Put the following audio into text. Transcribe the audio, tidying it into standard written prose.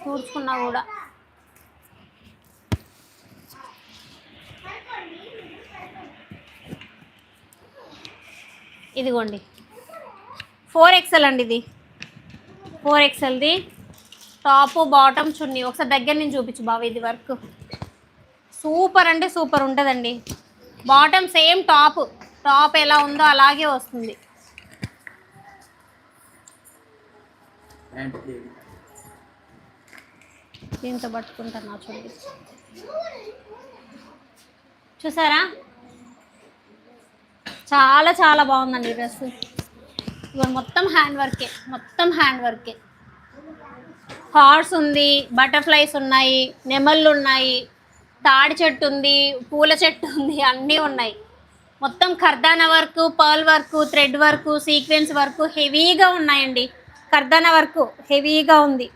తుడుచుకున్నా కూడా. ఇదిగోండి 4XL అండి, ఇది 4XLది టాప్ బాటమ్ చున్నీ. ఒకసారి దగ్గర నుంచి చూపించు బాబు. ఇది వర్క్ సూపర్ అంటే సూపర్ ఉంటుందండి. బాటమ్ సేమ్ టాప్ ఎలా ఉందో అలాగే వస్తుంది. దీంతో పట్టుకుంటాను నా చూడండి. చూసారా చాలా చాలా బాగుందండి ఈ డ్రెస్. ఇవాళ మొత్తం హ్యాండ్ వర్కే. హార్స్ ఉంది, బటర్ఫ్లైస్ ఉన్నాయి, నెమళ్ళు ఉన్నాయి, తాడి చెట్టు ఉంది, పూల చెట్టు ఉంది, అన్నీ ఉన్నాయి. మొత్తం కర్దానా work, pearl work, thread work, sequence work హెవీగా ఉన్నాయండి. కర్దానా వర్క్ హెవీగా ఉంది.